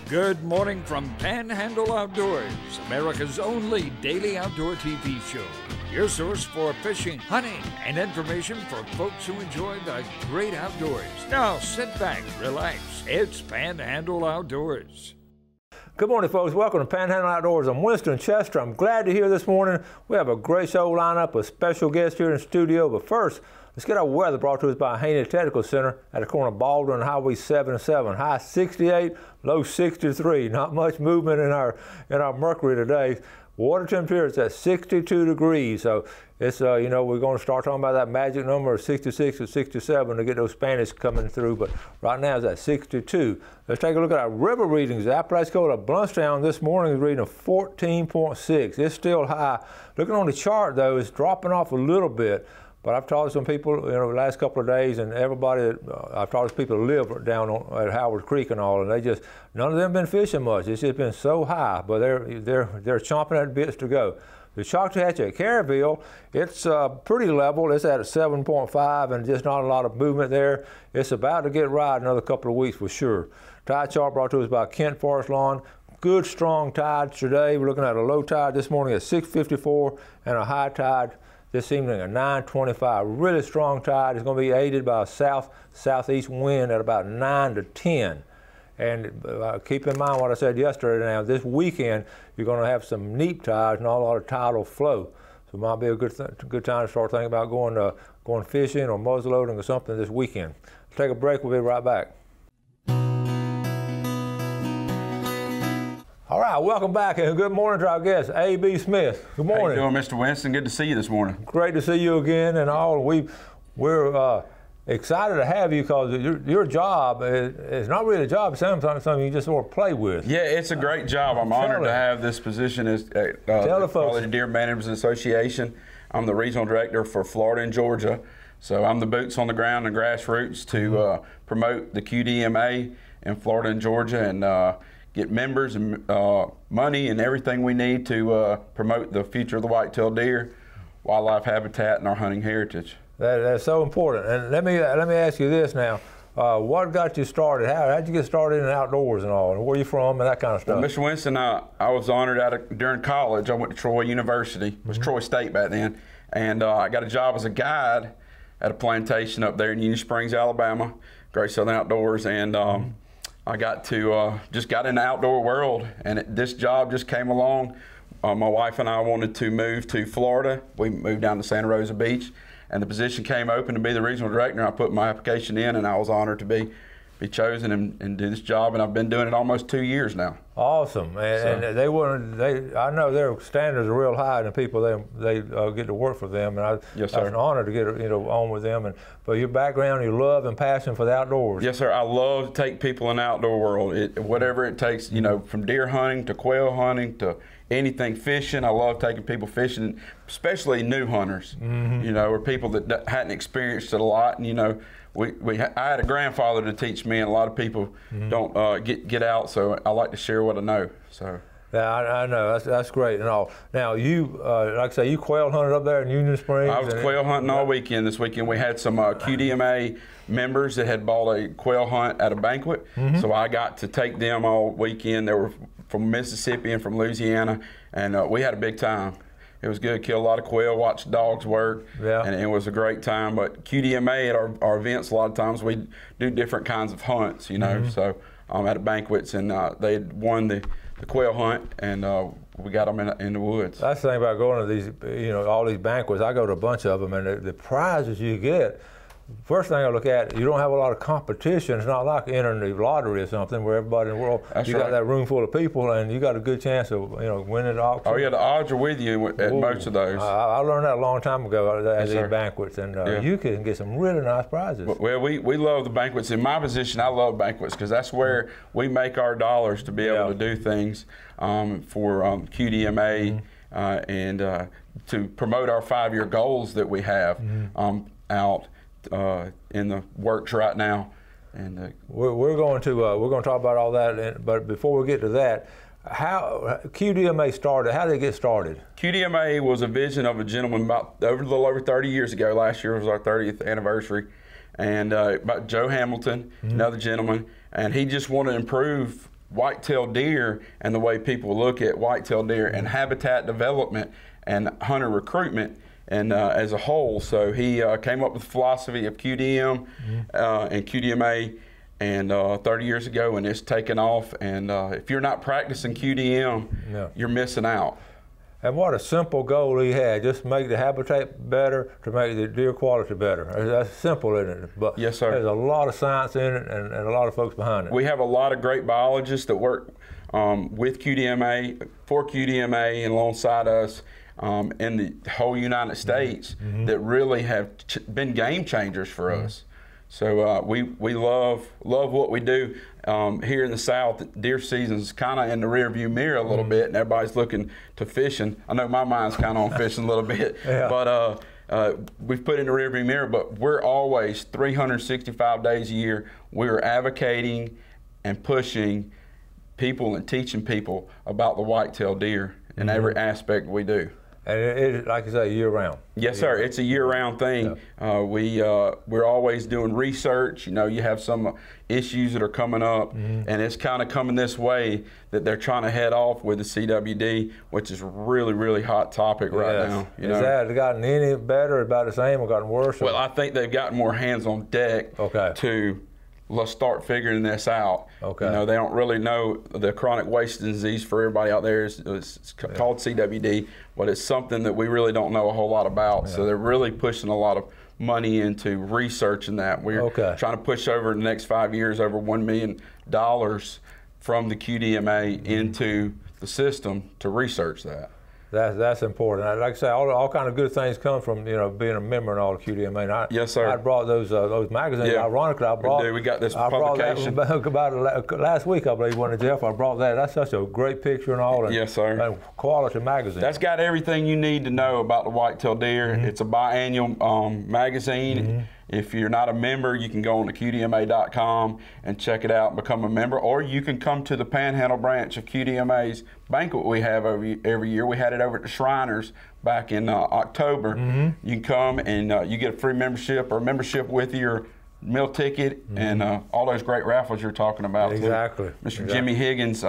Good morning from Panhandle Outdoors, America's only daily outdoor TV show. Your source for fishing, hunting, and information for folks who enjoy the great outdoors. Now sit back, relax. It's Panhandle Outdoors. Good morning, folks. Welcome to Panhandle Outdoors. I'm Winston Chester. I'm glad to hear this morning. We have a great show lineup with special guests here in the studio. But first, let's get our weather brought to us by Haney Technical Center at the corner of Baldwin and Highway 77. High 68, low 63. Not much movement in our mercury today. Water temperature is at 62 degrees. So it's, we're going to start talking about that magic number of 66 or 67 to get those Spanish coming through. But right now it's at 62. Let's take a look at our river readings. The Apalachicola Bluntstown this morning is reading a 14.6. It's still high. Looking on the chart, though, it's dropping off a little bit. But I've talked to some people, the last couple of days, and everybody, I've talked to people who live down at Howard Creek and all, and they just, none of them been fishing much. It's just been so high, but they're chomping at bits to go. The Choctawhatchee at Caryville, it's pretty level. It's at a 7.5 and just not a lot of movement there. It's about to get right another couple of weeks for sure. Tide chart brought to us by Kent Forest Lawn. Good strong tides today. We're looking at a low tide this morning at 6:54 and a high tide this evening at 9:25. Really strong tide. It's going to be aided by a southeast wind at about 9 to 10. And keep in mind what I said yesterday. Now this weekend you're going to have some neap tides and not a lot of tidal flow. So it might be a good time to start thinking about going fishing or muzzleloading or something this weekend. Let's take a break. We'll be right back. All right, welcome back and good morning to our guest, A.B. Smith. Good morning. How you doing, Mr. Winston? Good to see you this morning. Great to see you again and all. We're excited to have you because your job is not really a job. It's something you just sort of play with. Yeah, it's a great job. I'm honored to have this position as the Florida Deer Managers Association. I'm the regional director for Florida and Georgia. So I'm the boots on the ground and grassroots to promote the QDMA in Florida and Georgia and get members and money and everything we need to promote the future of the white-tailed deer, wildlife habitat, and our hunting heritage. That's so important. And let me ask you this now. What got you started? How'd you get started in the outdoors and all? And where are you from and that kind of stuff? Well, Mr. Winston, I was honored during college. I went to Troy University. It was Troy State back then. And I got a job as a guide at a plantation up there in Union Springs, Alabama, Great Southern Outdoors. And I got to just got in the outdoor world, and this job just came along. My wife and I wanted to move to Florida. We moved down to Santa Rosa Beach, and the position came open to be the regional director. I put my application in, and I was honored to be chosen and do this job, and I've been doing it almost 2 years now. Awesome, and I know their standards are real high, and the people they get to work for them, and yes, sir. It's an honor to get on with them. But your background, your love and passion for the outdoors. Yes, sir. I love to take people in the outdoor world. Whatever it takes, from deer hunting to quail hunting to anything fishing. I love taking people fishing, especially new hunters. Or people that hadn't experienced it a lot, and I had a grandfather to teach me, and a lot of people don't get out, so I like to share what I know. So. Yeah, I know. That's great and all. Now, you, like I say, you quail hunted up there in Union Springs? I was quail hunting all weekend. This weekend we had some QDMA members that had bought a quail hunt at a banquet, so I got to take them all weekend. They were from Mississippi and from Louisiana, and we had a big time. It was good. Killed a lot of quail, watched dogs work, and it was a great time. But QDMA at our events, a lot of times we do different kinds of hunts, so at banquets, and they had won the quail hunt, and we got them in the woods. That's the thing about going to these, all these banquets. I go to a bunch of them, and the prizes you get, first thing I look at, you don't have a lot of competition. It's not like entering the lottery or something where everybody in the world, got that room full of people and you got a good chance of winning the auction. Oh yeah, the odds are with you at most of those. I learned that a long time ago at these banquets, and you can get some really nice prizes. Well, we love the banquets. In my position, I love banquets because that's where we make our dollars to be able to do things for QDMA and to promote our 5-year goals that we have out in the works right now, and we're going to talk about all that. But before we get to that, how QDMA started? How did it get started? QDMA was a vision of a gentleman about a little over 30 years ago. Last year was our 30th anniversary, and about Joe Hamilton, another gentleman, and he just wanted to improve white-tailed deer and the way people look at white-tailed deer and habitat development and hunter recruitment and as a whole. So he came up with the philosophy of QDM and QDMA and 30 years ago, and it's taken off. And if you're not practicing QDM, you're missing out. And what a simple goal he had, just to make the habitat better, to make the deer quality better. That's simple, isn't it? But yes, sir. There's a lot of science in it and a lot of folks behind it. We have a lot of great biologists that work with QDMA, for QDMA, and alongside us in the whole United States that really have been game changers for us. So we love what we do. Here in the South, deer season's kind of in the rearview mirror a little bit, and everybody's looking to fishing. I know my mind's kind of on fishing a little bit, but we've put in the rearview mirror. But we're always 365 days a year. We're advocating and pushing people and teaching people about the white-tailed deer in every aspect we do. And it, like you say, year-round. Yes, sir. It's a year-round thing. Yeah. We're always doing research. You know, you have some issues that are coming up, and it's kind of coming this way that they're trying to head off with the CWD, which is a really, really hot topic right now. You know? Has that gotten any better, about the same, or gotten worse? Well, I think they've gotten more hands on deck to let's start figuring this out. You know, they don't really know the chronic wasting disease for everybody out there. It's called CWD, but it's something that we really don't know a whole lot about. So they're really pushing a lot of money into researching that. We're trying to push over the next 5 years over $1 million from the QDMA into the system to research that. That's important. Like I say, all kind of good things come from being a member in all the QDMA. And yes, sir. I brought those magazines. Yeah. Ironically, we got this publication. I brought that about last week, I believe, when Jeff. I brought that. That's such a great picture and all. And, yes, sir. And quality magazine. That's got everything you need to know about the white-tailed deer. It's a biannual magazine. If you're not a member, you can go on to QDMA.com and check it out and become a member, or you can come to the Panhandle branch of QDMA's banquet we have every year. We had it over at the Shriners back in October. You can come and you get a free membership or a membership with your meal ticket and all those great raffles you're talking about. Exactly. Mr. Jimmy Higgins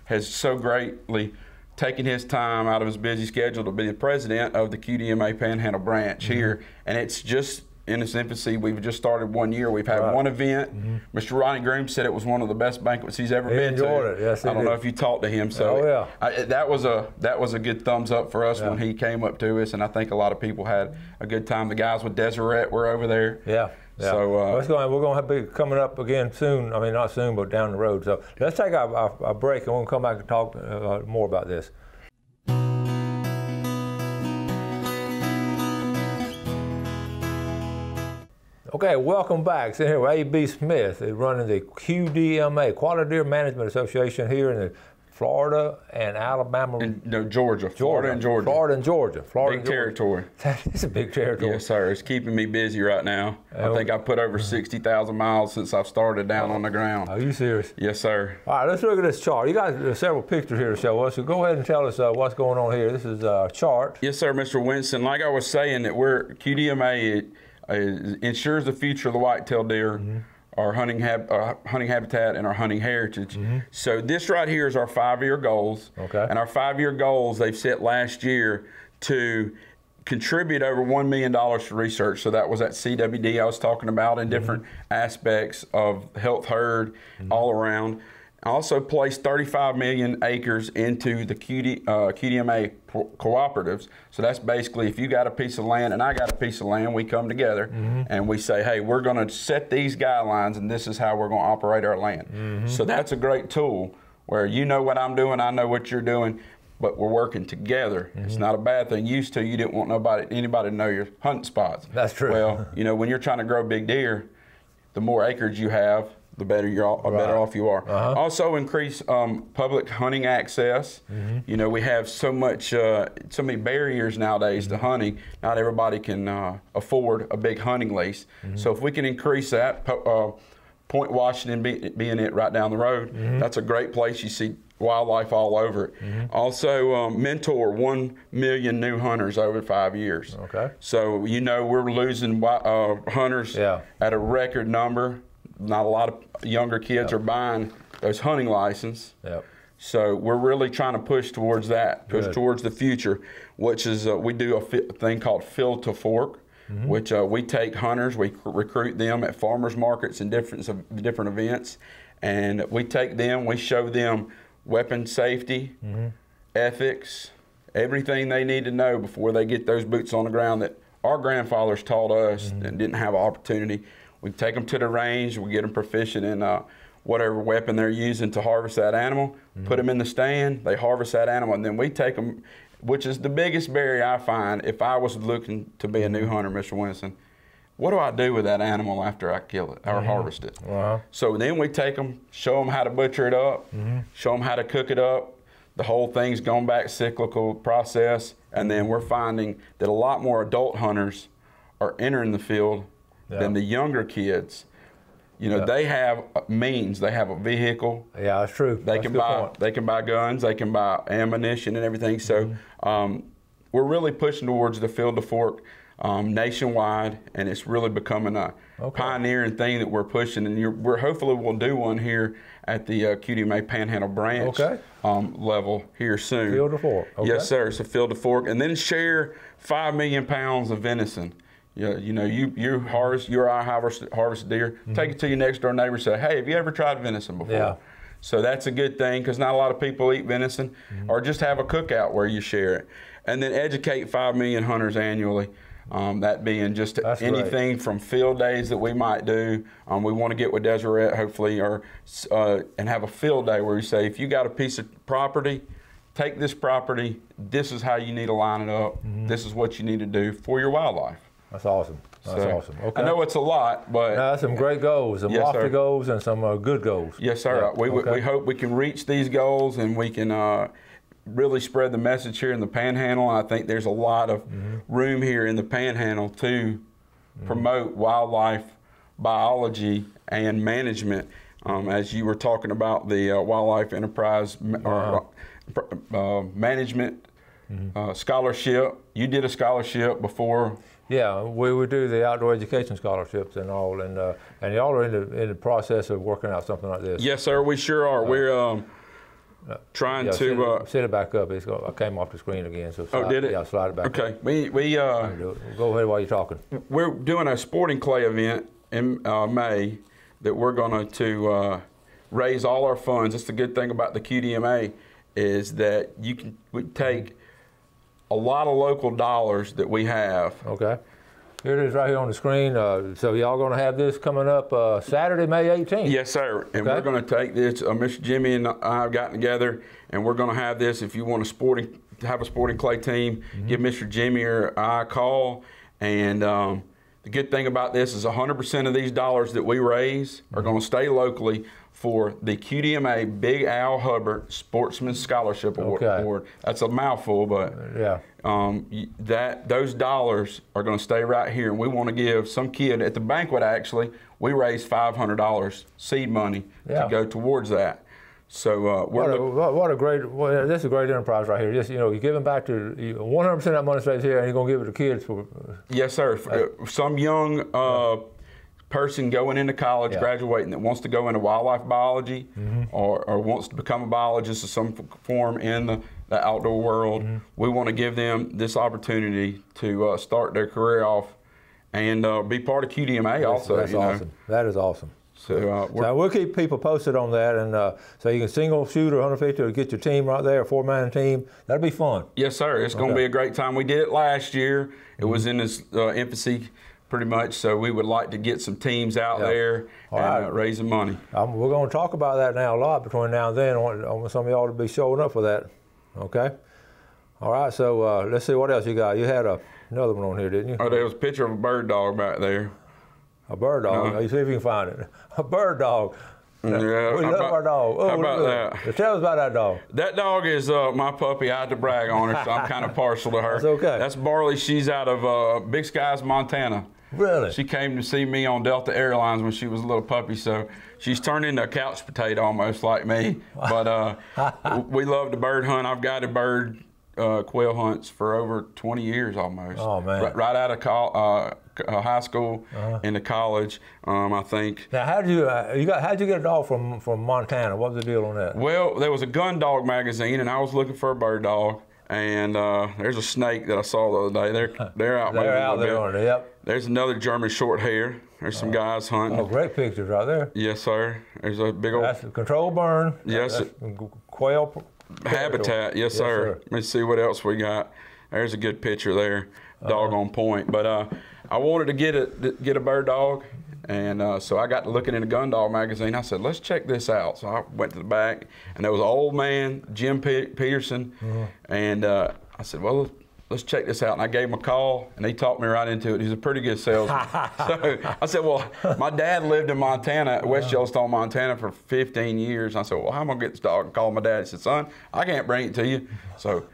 has so greatly taking his time out of his busy schedule to be the president of the QDMA Panhandle branch here, and it's just in its infancy. We've just started 1 year. We've had one event. Mr. Ronnie Groom said it was one of the best banquets he's ever been to. He enjoyed it. Yes, I don't know if you talked to him. So that was a good thumbs up for us when he came up to us, and I think a lot of people had a good time. The guys with Deseret were over there. So we're going to have to be coming up again soon. I mean, not soon, but down the road. So let's take a break, and we'll come back and talk more about this. Okay, welcome back. Sitting here with A.B. Smith, running the QDMA, Quality Deer Management Association here in the Florida and Alabama. Georgia. Florida and Georgia. Florida and Georgia. Big territory. That is a big territory. Yes, sir. It's keeping me busy right now. I think I put over 60,000 miles since I've started down on the ground. Are you serious? Yes, sir. All right, let's look at this chart. You got several pictures here to show us, so go ahead and tell us what's going on here. This is a chart. Yes, sir, Mr. Winston. Like I was saying, that QDMA ensures the future of the white-tailed deer, our hunting habitat, and our hunting heritage. So this right here is our 5-year goals. And our 5-year goals, they've set last year to contribute over $1 million to research. So that was that CWD I was talking about in different aspects of health herd all around. I also placed 35 million acres into the QDMA cooperatives. So that's basically if you got a piece of land and I got a piece of land, we come together and we say, hey, we're going to set these guidelines and this is how we're going to operate our land. So that's a great tool where you know what I'm doing, I know what you're doing, but we're working together. It's not a bad thing. Used to, you didn't want anybody to know your hunting spots. That's true. Well, you know, when you're trying to grow big deer, the more acreage you have, the better better off you are. Also increase public hunting access. You know, we have so many barriers nowadays to hunting. Not everybody can afford a big hunting lease. So if we can increase that, Point Washington being it right down the road, that's a great place. You see wildlife all over it. Also mentor 1 million new hunters over 5 years. So you know we're losing hunters at a record number. Not a lot of younger kids are buying those hunting license. Yep. So we're really trying to push towards that, push Good. towards the future, which is we do a thing called field to fork, which we take hunters, we recruit them at farmers markets and different events, and we take them, we show them weapon safety, ethics, everything they need to know before they get those boots on the ground that our grandfathers taught us and didn't have an opportunity. We take them to the range, we get them proficient in whatever weapon they're using to harvest that animal, put them in the stand, they harvest that animal, and then we take them, which is the biggest barrier I find if I was looking to be a new hunter, Mr. Winston. What do I do with that animal after I kill it or harvest it? So then we take them, show them how to butcher it up, show them how to cook it up. The whole thing's gone back cyclical process, and then we're finding that a lot more adult hunters are entering the field than the younger kids. You know, they have means, they have a vehicle. Yeah, that's true. They can buy guns, they can buy ammunition and everything. So we're really pushing towards the field to fork nationwide, and it's really becoming a pioneering thing that we're pushing. And we're hopefully we'll do one here at the QDMA Panhandle branch level here soon. Field to fork. Yes, sir. It's a field to fork, and then share 5 million pounds of venison. You know, you harvest deer, take it to your next door neighbor and say, hey, have you ever tried venison before? Yeah. So that's a good thing, because not a lot of people eat venison, or just have a cookout where you share it. And then educate 5 million hunters annually. That being just anything from field days that we might do. We want to get with Deseret, hopefully, and have a field day where we say, if you got a piece of property, take this property, this is how you need to line it up, this is what you need to do for your wildlife. That's awesome. That's awesome. Okay. I know it's a lot, but that's some great goals, some lofty goals, and some good goals. Yes, sir. Yeah. We hope we can reach these goals, and we can really spread the message here in the Panhandle. And I think there's a lot of room here in the Panhandle to promote wildlife biology and management. As you were talking about the wildlife enterprise management scholarship, you did a scholarship before. Yeah, we would do the outdoor education scholarships and all, and y'all are in the process of working out something like this. Yes, sir, we sure are. We're trying to set it back up. I came off the screen again, so slide, did it? Yeah, slide it back. Okay, up. we go ahead while you're talking. We're doing a sporting clay event in May that we're going to raise all our funds. That's the good thing about the QDMA, is that we take a lot of local dollars that we have. Okay. Here it is right here on the screen. So y'all going to have this coming up Saturday, May 18th? Yes, sir. And we're going to take this. Mr. Jimmy and I have gotten together, and we're going to have this. If you want to have a sporting clay team, give Mr. Jimmy or I a call. And the good thing about this is 100% of these dollars that we raise are going to stay locally for the QDMA Big Al Hubbard Sportsman Scholarship Award. That's a mouthful, but those dollars are going to stay right here. And we want to give some kid at the banquet, actually, we raised $500 seed money to go towards that. So this is a great enterprise right here. Just, you're giving back to 100% of that money stays here, and you're going to give it to kids for. Yes, sir. Some young person going into college, graduating, that wants to go into wildlife biology or wants to become a biologist of some form in the outdoor world, we want to give them this opportunity to start their career off and be part of QDMA also. That's awesome. That is awesome. So we'll keep people posted on that, and so you can single shoot or 150 or get your team right there, a 4-man team. That'll be fun. Yes, sir. It's going to be a great time. We did it last year. It was in its infancy, pretty much. So we would like to get some teams out there and raise some money. We're going to talk about that now a lot between now and then. I want some of y'all to be showing up for that. Okay. All right. So let's see what else you got. You had another one on here, didn't you? Oh, there was a picture of a bird dog back there. A bird dog. You see if you can find it. A bird dog. Yeah, we love our dog. How about that? Tell us about that dog. That dog is my puppy. I had to brag on her, so I'm kind of partial to her. That's okay. That's Barley. She's out of Big Skies, Montana. Really? She came to see me on Delta Airlines when she was a little puppy, so she's turned into a couch potato almost like me. But we love to bird hunt. I've got a bird quail hunts for over 20 years almost. Oh, man. Right out of high school into college, I think. Now, how'd you get a dog from Montana? What was the deal on that? Well, there was a gun dog magazine, and I was looking for a bird dog. And there's a snake that I saw the other day. They're out. They're out there on it. Yep. There's another German short hair. There's some guys hunting. Oh, great pictures right there. Yes, sir. There's a big old. That's a controlled burn. Yes. That's quail habitat. Yes, sir. Let me see what else we got. There's a good picture there. Dog on point. But I wanted to get a bird dog. And so I got to looking in a gun dog magazine. I said, let's check this out. So I went to the back, and there was an old man, Jim Peterson. And I said, well, let's check this out. And I gave him a call, and he talked me right into it. He's a pretty good salesman. So I said, well, my dad lived in Montana, West Yellowstone, Montana for 15 years. And I said, well, how am I going to get this dog? I called my dad. He said, son, I can't bring it to you. So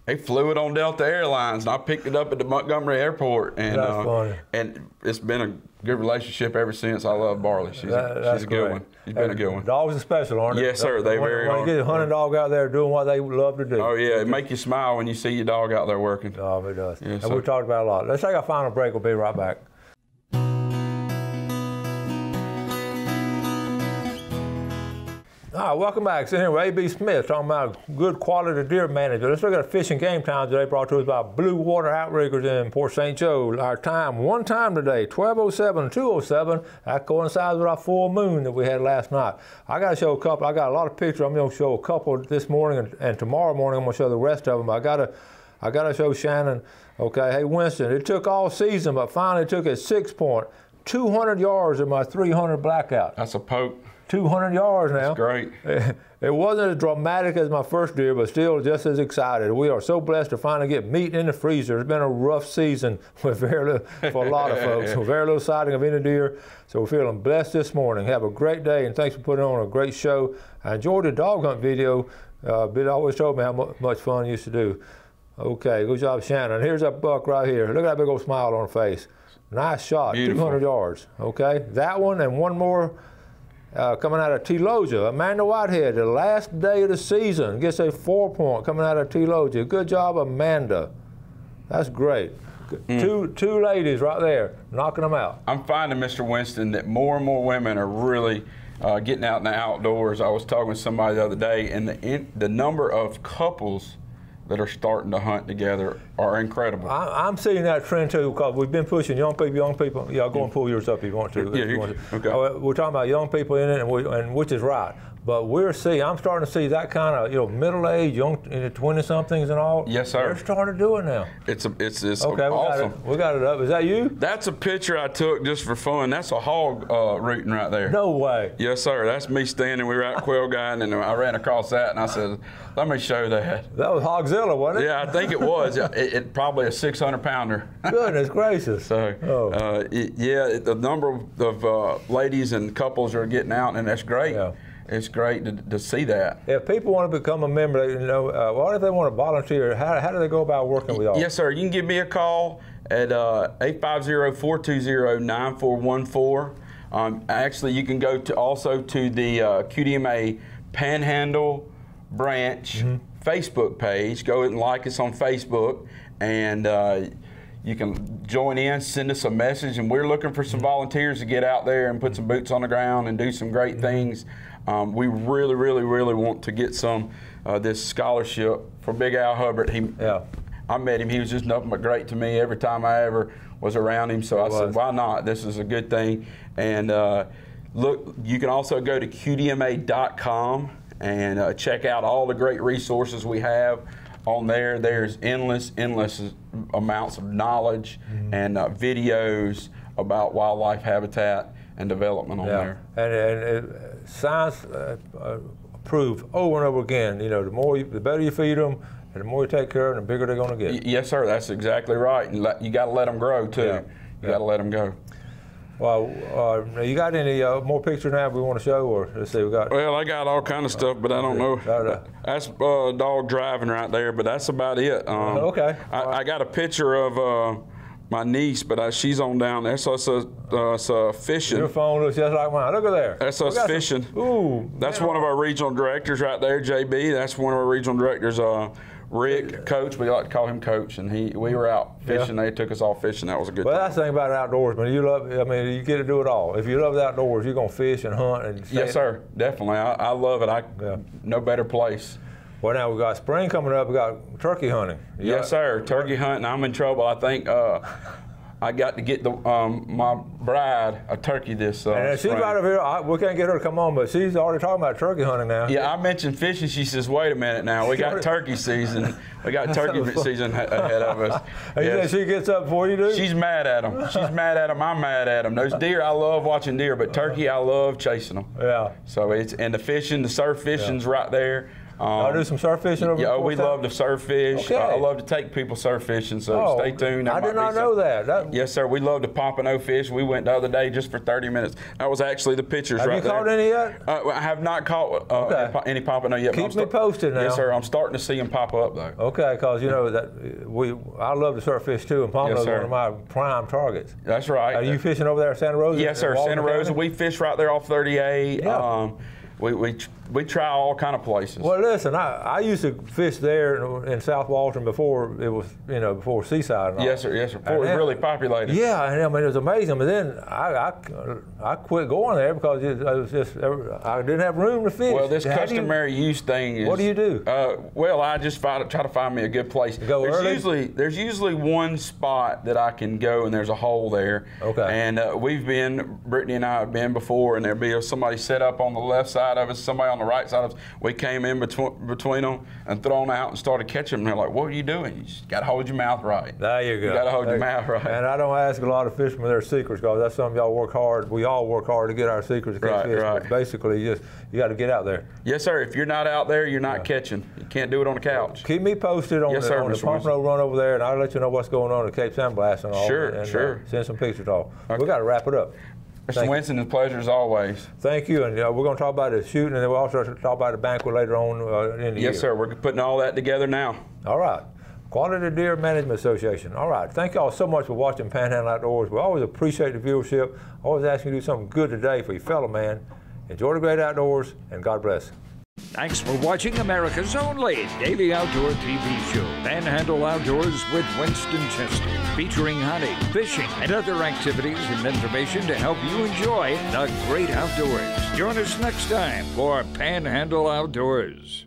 they flew it on Delta Airlines, and I picked it up at the Montgomery Airport. And, that's funny. And it's been a good relationship ever since. I love Barley. She's a good one. She's been a good one. Dogs are special, aren't they? Yes, sir. They very are. When you get a hunting dog out there doing what they love to do. Oh, yeah. It make you smile when you see your dog out there working. Oh, it does. Yes, and we talked about it a lot. Let's take a final break. We'll be right back. All right, welcome back. Sitting here with A.B. Smith talking about good quality deer management. Let's look at fishing game times today brought to us by Blue Water Outriggers in Port St. Joe. Our time, one time today, 12:07 and 2:07. That coincides with our full moon that we had last night. I got to show a couple. I got a lot of pictures. I'm going to show a couple this morning, and tomorrow morning I'm going to show the rest of them. I got to show Shannon. Okay, hey Winston, it took all season, but finally it took a 6 point, 200 yards of my 300 blackout. That's a poke. 200 yards now. That's great. It wasn't as dramatic as my first deer, but still just as excited. We are so blessed to finally get meat in the freezer. It's been a rough season with very little, for a lot of folks, with very little sighting of any deer. So we're feeling blessed this morning. Have a great day, and thanks for putting on a great show. I enjoyed the dog hunt video. Bill always told me how much fun he used to do. Okay, good job, Shannon. Here's that buck right here. Look at that big old smile on her face. Nice shot, beautiful. 200 yards. Okay, that one and one more. Coming out of T-Loja, Amanda Whitehead, the last day of the season, gets a 4 point coming out of T-Loja. Good job, Amanda. That's great. Two ladies right there, knocking them out. I'm finding, Mr. Winston, that more and more women are really getting out in the outdoors. I was talking with somebody the other day, and the number of couples that are starting to hunt together are incredible. I'm seeing that trend too, because we've been pushing young people. Yeah, go and pull yours up if you want to. Yeah, okay. We're talking about young people in it, and which is right. But I'm starting to see that kind of, middle age, young, in the 20-somethings and all. Yes, sir. They're starting to do it now. It's okay, awesome. We got it up. Is that you? That's a picture I took just for fun. That's a hog rooting right there. No way. Yes, sir. That's me standing. We were at Quail Guide, and I ran across that, and I said, let me show that. That was Hogzilla, wasn't it? Yeah, I think it was. It probably a 600-pounder. Goodness gracious. So, the number of ladies and couples are getting out, and that's great. Yeah. It's great to see that. If people want to become a member, what if they want to volunteer? How do they go about working with y'all? Yes, sir. You can give me a call at 850-420-9414. Actually, you can go also to the QDMA Panhandle branch Facebook page. Go and like us on Facebook, and you can join in, send us a message, and we're looking for some volunteers to get out there and put some boots on the ground and do some great things. We really, really, really want to get some this scholarship for Big Al Hubbard. I met him. He was just nothing but great to me every time I ever was around him. So I said, why not? This is a good thing. And look, you can also go to QDMA.com and check out all the great resources we have on there. There's endless amounts of knowledge and videos about wildlife habitat and development on there. And science proves over and over again, the better you feed them, and the more you take care of them, the bigger they're going to get. Yes, sir. That's exactly right. And you got to let them grow too. You got to let them go. Well, you got any more pictures now we want to show, or let's see, we got? Well, I got all kind of stuff, but I don't know. That's a dog driving right there, but that's about it. Okay. I got a picture of my niece, but she's on down there. So it's fishing. Your phone looks just like mine. Look at there. That's us fishing. Ooh. That's one of our regional directors right there, JB. That's one of our regional directors, Rick, Coach. We like to call him Coach, and we were out fishing. They took us all fishing. That was a good time. Well, that's the thing about outdoors, man. You get to do it all. If you love the outdoors, you're gonna fish and hunt and yes, sir. Definitely. I love it. No better place. Well, now we got spring coming up. We got turkey hunting. Yes, sir. Turkey hunting. I'm in trouble. I think I got to get my bride a turkey this and she's spring. right over here. We can't get her to come on, but she's already talking about turkey hunting now. Yeah, I mentioned fishing. She says, "Wait a minute now. We got turkey season. We got turkey season ahead of us." Yes. She gets up before you do? She's mad at them. She's mad at them. I'm mad at them. Those deer, I love watching deer, but turkey, I love chasing them. Yeah. So and the fishing, the surf fishing's right there. I'll do some surf fishing over Yeah, we love to surf fish. Okay. I love to take people surf fishing, so stay tuned. I did not know that. Yes, sir. We love to pompano fish. We went the other day just for 30 minutes. That was actually the pictures right there. Have you caught any yet? I have not caught any pompano yet. Keep me posted now. Yes, sir. I'm starting to see them pop up, though. Okay, because you know that I love to surf fish too, and pompano is one of my prime targets. That's right. Are you fishing over there at Santa Rosa? Yes, sir. Santa Rosa. We fish right there off 38. Yeah. We try all kind of places. Well, listen, I used to fish there in South Walton before it was, before Seaside and all. Yes, sir. Yes, sir. Before it was really populated. Yeah, and I mean, it was amazing. But then I quit going there because it was just, I didn't have room to fish. Well, this customary use thing is. What do you do? Well, I just try to find me a good place. There's usually one spot that I can go, and there's a hole there. Okay. And Brittany and I have been before, and there'll be somebody set up on the left side of us, somebody on the right side of us. We came in between them and thrown out and started catching them. They're like, "What are you doing? You just got to hold your mouth right." There you go. You got to hold your mouth right. And I don't ask a lot of fishermen their secrets because that's something y'all work hard. We all work hard to get our secrets to catch fish. Right. But basically, you got to get out there. Yes, sir. If you're not out there, you're not catching. You can't do it on the couch. Keep me posted on the Pompano run over there, and I'll let you know what's going on at Cape Sandblast and all. Sure. Send some pictures off. Okay. We got to wrap it up. Mr. Winston, it's a pleasure as always. Thank you, and we're going to talk about the shooting, and then we'll also talk about the banquet later on in the year. Yes, sir. We're putting all that together now. All right. Quality Deer Management Association. All right. Thank you all so much for watching Panhandle Outdoors. We always appreciate the viewership. Always asking you to do something good today for your fellow man. Enjoy the great outdoors, and God bless. Thanks for watching America's only daily outdoor TV show, Panhandle Outdoors with Winston Chester, featuring hunting, fishing, and other activities and information to help you enjoy the great outdoors. Join us next time for Panhandle Outdoors.